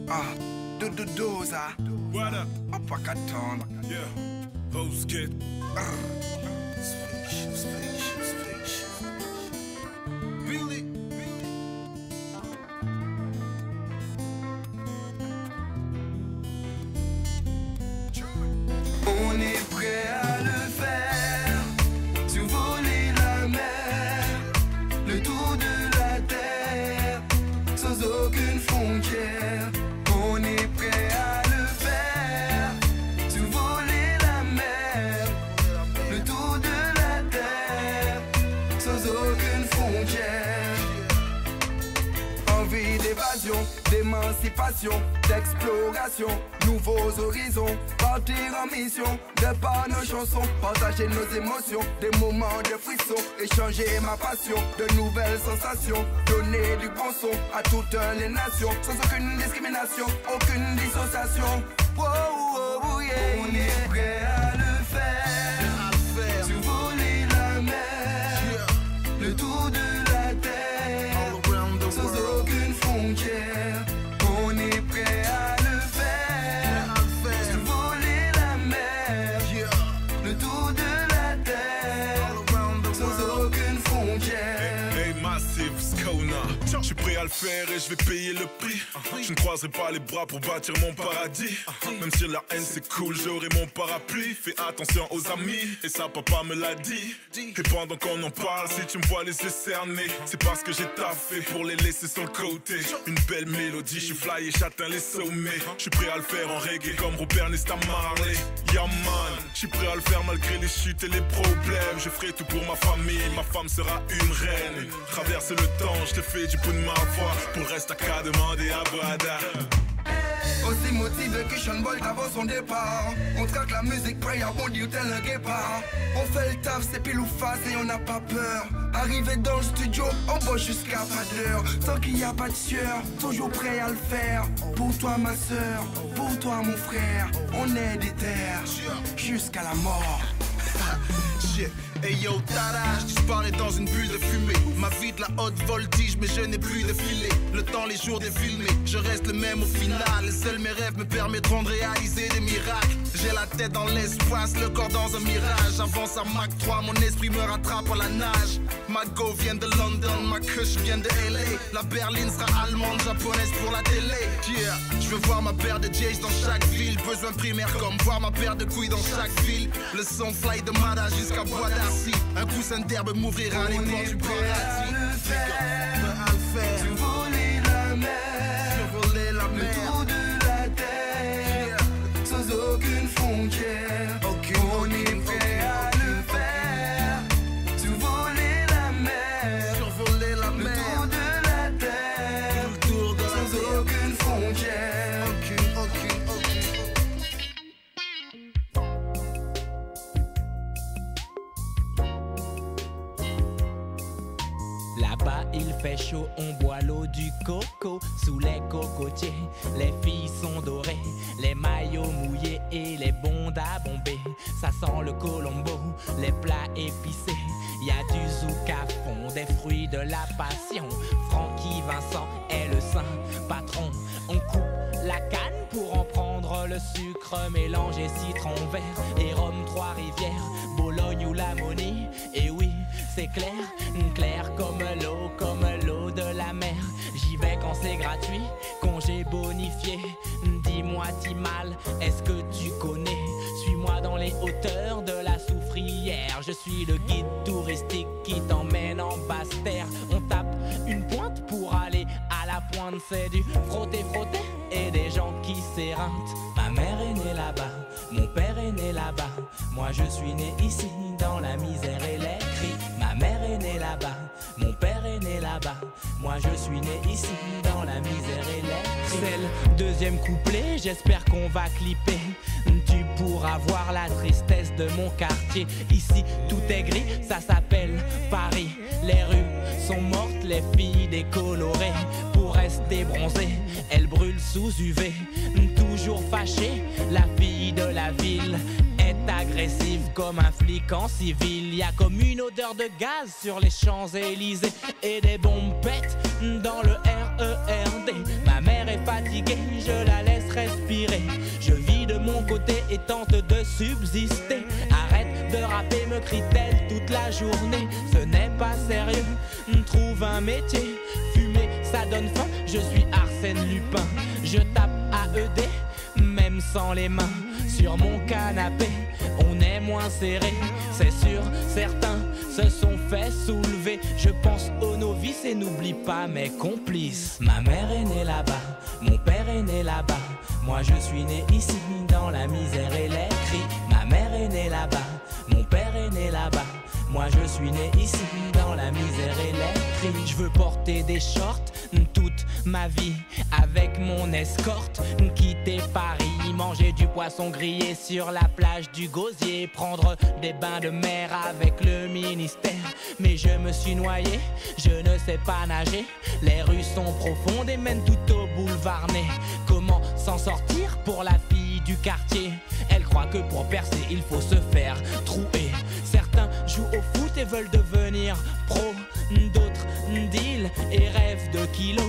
Ah, do doza. What up? Apakaton. Yeah. Hoes get. Spaceship. Billy. On est prêt à le faire. Survoler la mer. Le tour de la terre. Sans aucune frontière. On est prêt à le faire. Survoler la mer. Le tour de la terre. Sans aucune frontière. Envie d'évasion, d'émancipation, d'exploration, nouveaux horizons, partir en mission, de par nos chansons, partager nos émotions, des moments de frisson, échanger ma passion, de nouvelles sensations, donner du bon son à toutes les nations, sans aucune discrimination, aucune dissociation. Wow, wow, wow, yeah. On est prêt à le faire, survoler la mer, le tour de la terre, sans aucune frontière. On est prêt à le faire, survoler la mer, le tour de la terre, sans aucune frontière. Hey, Massive Skona. Je suis prêt à le faire et je vais payer le prix. Je ne croiserai pas les bras pour bâtir mon paradis. Même si la haine c'est cool, j'aurai mon parapluie. Fais attention aux amis, et ça papa me l'a dit. Et pendant qu'on en parle, si tu me vois les yeux cernés, c'est parce que j'ai taffé pour les laisser sur le côté. Une belle mélodie, je suis fly et j'atteins les sommets. Je suis prêt à le faire en reggae comme Robert Nesta Marley. Yeah man, je suis prêt à le faire malgré les chutes et les problèmes. Je ferai tout pour ma famille, ma femme sera une reine. Traverse le temps, je te fais du bout de ma voix. Pour le reste, t'as qu'à demander à Brada. Aussi motivé que Sean Bolt avant son départ. On traque la musique, pray à bon Dieu tel un guépard. On fait le taf, c'est pile ou face et on n'a pas peur. Arrivé dans le studio, on bosse jusqu'à pas d'heure. Tant qu'il n'y a pas de sueur, toujours prêt à le faire. Pour toi ma soeur, pour toi mon frère. On est des terres, jusqu'à la mort. Shit. Hey yo, tada, je disparais dans une bulle de fumée. Ma vie de la haute voltige, mais je n'ai plus de filet. Le temps, les jours défilent, mais je reste le même au final. Seuls mes rêves me permettront de réaliser des miracles. J'ai la tête dans l'espace, le corps dans un mirage. Avance à Mach 3, mon esprit me rattrape à la nage. Ma go vient de London, ma kush vient de LA. La berline sera allemande, japonaise pour la télé. Yeah, je veux voir ma paire de J's dans chaque ville. Besoin primaire comme voir ma paire de couilles dans chaque ville. Le son fly de Mada jusqu'à Bois d'Arcy. Un coussin d'herbe m'ouvrira les portes du paradis. Survoler la mer, le tour de la terre, sans aucune frontière. On est prêt à le faire. Survoler la mer, le tour de la terre, sans aucune frontière. Là-bas il fait chaud, on boit l'eau du coco. Sous les cocotiers, les filles sont dorées. Les maillots mouillés et les bondes à bomber. Ça sent le colombo, les plats épicés. Y a du zouk à fond, des fruits de la passion. Francky Vincent est le saint patron. On coupe la canne pour en prendre le sucre mélangé citron vert et rhum Trois-Rivières, Bologne ou Lamonie. Et oui, c'est clair, clair comme l'eau de la mer. J'y vais quand c'est gratuit, congé bonifié. Dis-moi Timal, est-ce que tu connais? Suis-moi dans les hauteurs de la Soufrière. Je suis le guide touristique qui t'emmène en basse terre. On tape une pointe pour aller à la pointe. C'est du frotter et des gens qui s'éreintent. Ma mère est née là-bas, mon père est né là-bas. Moi je suis né ici dans la misère et les cris. Ma mère est née là-bas, mon père est né là-bas. Moi je suis né ici dans la misère et les cris. C'est le deuxième couplet, j'espère qu'on va clipper. Tu pourras voir la tristesse de mon quartier. Ici tout est gris, ça s'appelle Paris. Les rues sont mortes, les filles décolorées. Pour rester bronzées, elles brûlent sous UV. Toujours fâchée, la fille de la ville est agressive comme un flic en civil. Y a comme une odeur de gaz sur les Champs-Élysées et des bombes pètent dans le RERD. Ma mère est fatiguée fatiguée, je la laisse respirer. Je vis de mon côté et tente de subsister. Arrête de rapper, me crie-t-elle toute la journée. Ce n'est pas sérieux, trouve un métier. Fumer, ça donne faim, je suis Arsène Lupin. Je tape AED, même sans les mains. Sur mon canapé, on est moins serré. C'est sûr, certains se sont fait soulever. Je pense aux novices et n'oublie pas mes complices. Ma mère est née là-bas, mon père est né là-bas. Moi je suis né ici, dans la misère et les cris. Ma mère est née là-bas, mon père est né là-bas. Moi je suis né ici, dans la misère et les cris. Je veux porter des shorts toute ma vie avec mon escorte. Quitter Paris, manger du poisson grillé sur la plage du Gosier. Prendre des bains de mer avec le ministère. Mais je me suis noyé, je ne sais pas nager. Les rues sont profondes et mènent tout au boulevard Ney. Comment s'en sortir pour la fille du quartier? Elle croit que pour percer il faut se faire trouer. Certains jouent au foot et veulent devenir pro. D'autres deal et rêvent de kilos.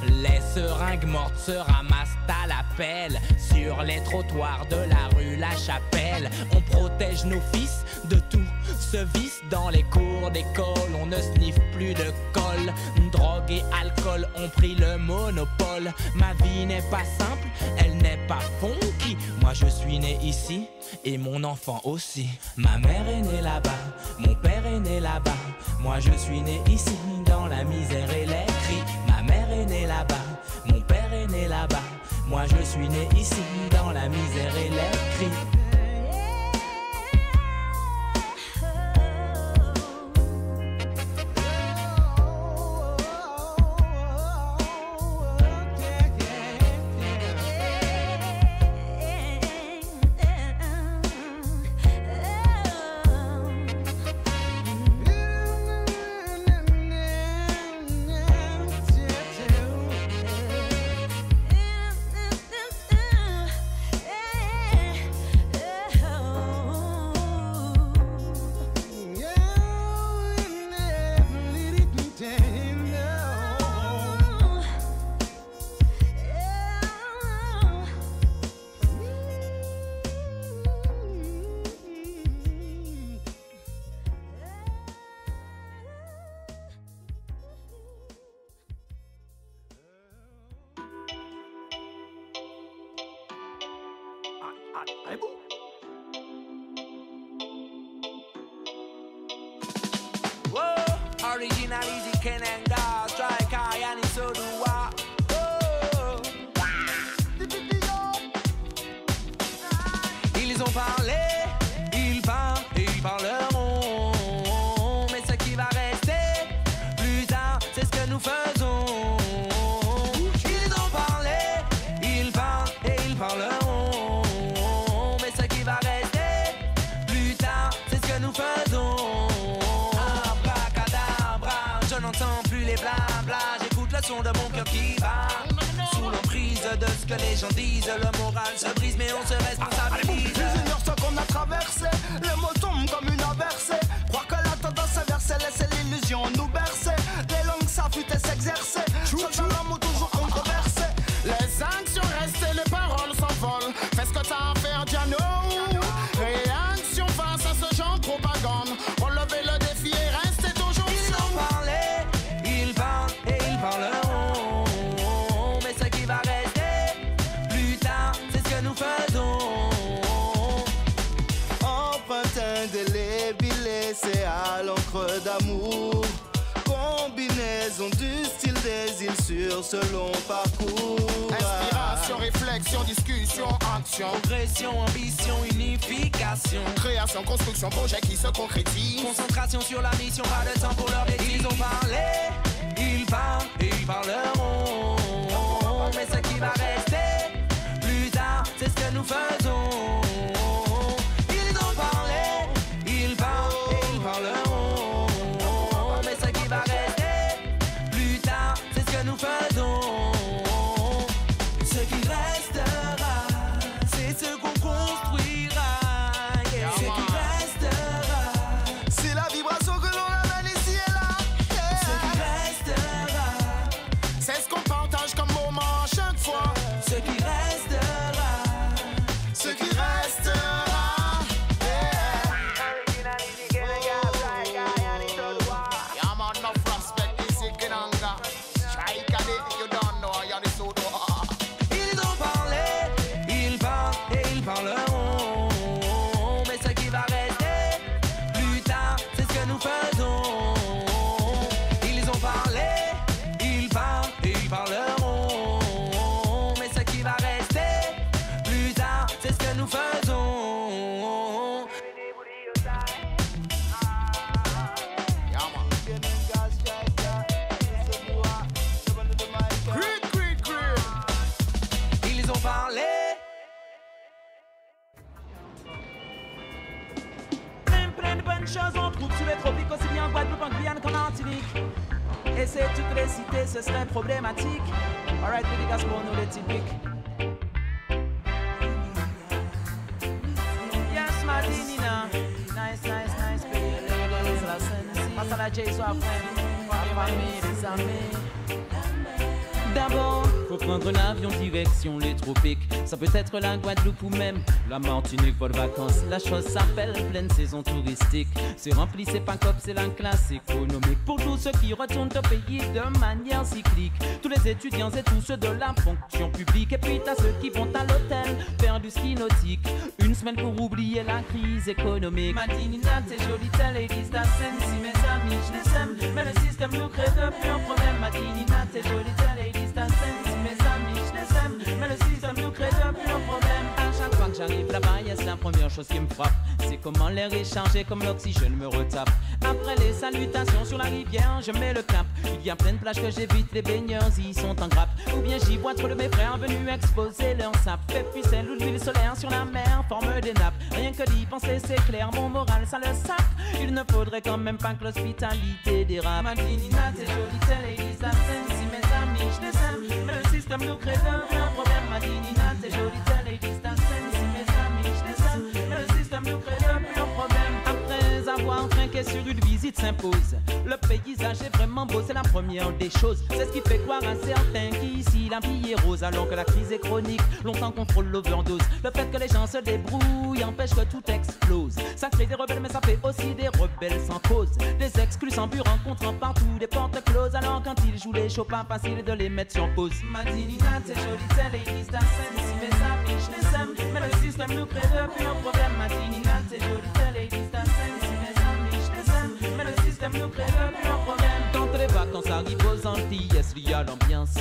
Les seringues mortes se ramassent à la pelle sur les trottoirs de la rue La Chapelle. On protège nos fils de tout ce vice. Dans les cours d'école, on ne sniffe plus de colle. Drogue et alcool ont pris le monopole. Ma vie n'est pas simple, elle n'est pas funky. Moi je suis né ici et mon enfant aussi. Ma mère est née là-bas, mon père est né là-bas. Moi je suis né ici, dans la misère et les cris. Ma mère est née là-bas, mon père est né là-bas. Moi je suis né ici, dans la misère et les cris. Original easy Ken and God, strike high and it's so do I. Ils ont parlé, ils parlent et ils parleront. Mais ce qui va rester plus tard, c'est ce que nous faisons. Ils ont parlé, ils parlent et ils parleront. Mais ce qui va rester plus tard, c'est ce que nous faisons. Je n'entends plus les blabla, j'écoute le son de mon cœur qui bat. Sous l'emprise de ce que les gens disent, le moral se brise mais on se responsabilise. Ils ignorent ce qu'on a traversé, les mots tombent comme une averse. Croire que la tendance inversée, laisser l'illusion nous bercer. Les langues s'affûtent et s'exercer, soldats l'amour toujours controversé. Les actions restent et les paroles s'envolent. Fais ce que t'as à faire, Diano. Réaction face à ce genre de propagande. Relevez le défi et restez toujours. Ils ont parlé, ils parlent et ils parleront. Mais ce qui va rester plus tard, c'est ce que nous faisons. Emprunté indélébile, c'est à l'encre d'amour. Combinaison du style des îles sur ce long parcours. Inspiration, réflexion, discussion, action. Progression, ambition, unification. Création, construction, projet qui se concrétise. Concentration sur la mission, pas de temps pour leur bêtise. Ils ont parlé, ils parlent et ils parleront. Mais ce qui va rester plus tard, c'est ce que nous faisons. Ils ont parlé, ils parlent et ils parleront. Mais ce qui va rester plus tard, c'est ce que nous faisons. Ce qui restera, c'est ce qu'on construira. Yeah. Ce qui restera, c'est la vibration que l'on amène ici et là. Yeah. ce qui restera, c'est ce qu'on pense. parler. Plein de bonnes choses on trouve sous les tropiques, aussi bien en Guadeloupe, en Guyane qu'en Martinique. Et c'est toutes les cités, ce serait problématique. Alright, dédicace pour nous les typiques. Yes, Madinina. Nice, baby. Passe à la J, sois prêt. Les amis. D'abord, faut prendre l'avion direction les tropiques. Ça peut être la Guadeloupe ou même la Martinique pour les vacances. La chose s'appelle pleine saison touristique. C'est rempli, c'est pas cop, c'est la classe économique. Pour tous ceux qui retournent au pays de manière cyclique. Tous les étudiants et tous ceux de la fonction publique. Et puis t'as ceux qui vont à l'hôtel faire du ski nautique. Une semaine pour oublier la crise économique. Madinina, t'es jolie, t'es ladies, ta scène. Si mes amis, je les aime. Mais le système nous crée depuis un problème. Madinina, t'es jolie, t'es ladies. Si mes amis, je les aime, mais le système nous crée depuis un problème. À chaque fois que j'arrive là-bas, yes, la première chose qui me frappe, c'est comment l'air est chargé, comme l'oxygène me retape. Après les salutations sur la rivière, je mets le cap. Il y a plein de plages que j'évite, les baigneurs y sont en grappe. Ou bien j'y vois trop de mes frères venus exposer leur sap. Fait pucelle ou l'huile solaire sur la mer forme des nappes. Rien que d'y penser c'est clair, mon moral ça le sape. Il ne faudrait quand même pas que l'hospitalité dérape. Madinina, t'es jolie, t'es ladies, ta scène. Si mes amis, je les aime, mais le système nous crée depuis un problème. Madinina, t'es jolie, t'es ladies, ta scène. Si mes amis, je les aime, mais le système nous crée depuis un problème. Après avoir trinqué sur une visite s'impose. Le paysage est vraiment beau, c'est la première des choses. C'est ce qui fait croire à certains qu'ici la vie est rose, alors que la crise est chronique. Longtemps qu'on frôle l'overdose. Le fait que les gens se débrouillent empêche que tout explose. Ça crée des rebelles, mais ça fait aussi des rebelles sans cause. Des exclus sans but rencontrant partout des portes closes. Alors quand ils jouent les shows, pas facile de les mettre sur pause. Madinina, t'es jolie, t'es ladies, ta scène. Si mes amis, je les aime, mais le système nous crée depuis un problème. Madinina, t'es jolie, t'es ladies, ta scène. Si mes amis, je les aime, mais le système nous crée depuis un problème. Quand les vacances arrivent aux Antilles, yes, il y a l'ambiance.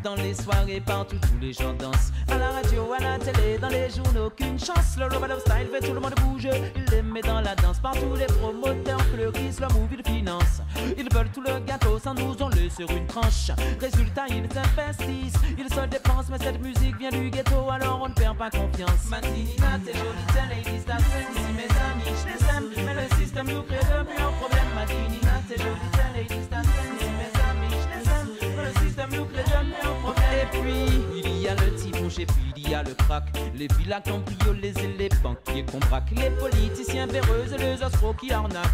Dans les soirées, partout, tous les gens dansent. À la radio, à la télé, dans les journaux, aucune chance. Le Global of Style fait tout le monde bouger. Il les met dans la danse. Partout les promoteurs fleurissent, le move, ils financent. Ils veulent tout le gâteau sans nous en laisser une tranche. Résultat, ils investissent, ils se dépensent. Mais cette musique vient du ghetto, alors on ne perd pas confiance. Madinina, t'es jolie, t'es ladies, ta scène. Si mes amis, je les aime, mais le système nous crée depuis un problème. Madinina, t'es jolie, t'es ladies, ta scène. Si mes amis, je les aime, mais le système nous crée depuis un problème. Et puis, il y a le typhonge et puis il y a le crack. Les villas cambriolées et les banquiers qu'on braque. Les politiciens véreux et les astros qui arnaquent.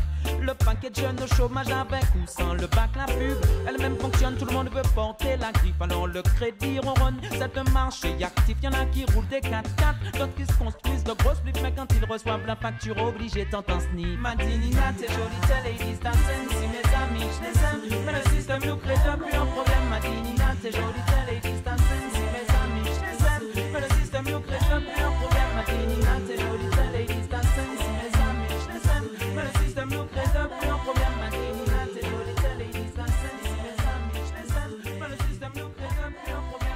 Le paquet de jeunes au chômage avec ou sans le bac, la pub elle-même fonctionne, tout le monde veut porter la griffe. Alors le crédit ronronne, cette marché actif. Y'en a qui roulent des 4x4, d'autres qui se construisent de grosses blips. Mais quand ils reçoivent la facture obligée, t'entends sniff. Madinina, t'es jolie, t'es ladies, ta scène. Si mes amis, je les aime, mais le système nous crée depuis un problème. Madinina, t'es jolie, t'es ladies, ta scène. Si mes amis, je les aime, mais le système nous crée depuis un problème. Madinina, t'es jolie, t'es ladies, ta scène. Si mes amis, je les aime, mais le système nous crée depuis un problème. Madinina, t'es jolie, t'es ladies, ta scène. Si mes amis, je les aime, mais le système nous crée depuis un problème.